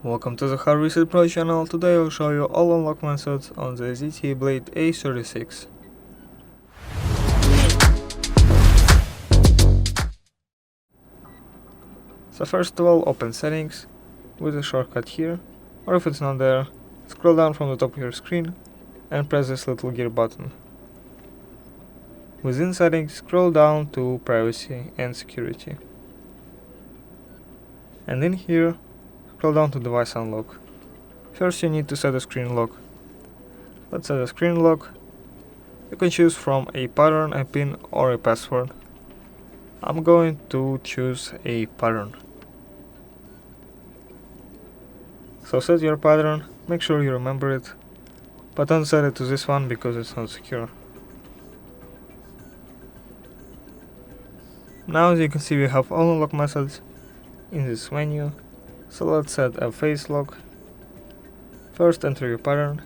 Welcome to the Hard Reset Pro channel. Today I'll show you all unlock methods on the ZTE Blade A36. So first of all, open settings with the shortcut here, or if it's not there, scroll down from the top of your screen and press this little gear button. Within settings, scroll down to privacy and security. And in here, scroll down to device unlock. First you need to set a screen lock. Let's set a screen lock. You can choose from a pattern, a pin or a password. I'm going to choose a pattern. So set your pattern, make sure you remember it, but don't set it to this one because it's not secure. Now as you can see we have all unlock methods in this menu. So let's set a face lock. First enter your pattern.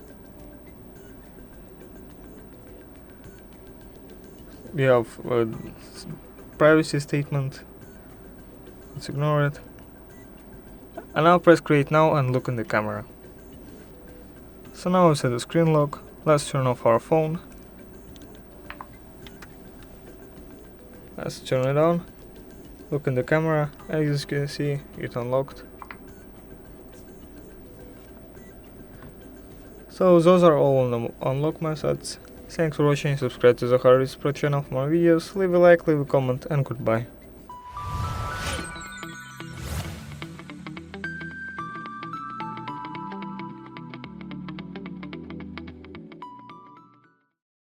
We have a privacy statement. Let's ignore it. And now press create now and look in the camera. So now we set the screen lock. Let's turn off our phone. Let's turn it on. Look in the camera, and as you can see, it unlocked. So those are all the unlock methods. Thanks for watching, subscribe to the Hard Reset Pro channel for more videos, leave a like, leave a comment, and goodbye.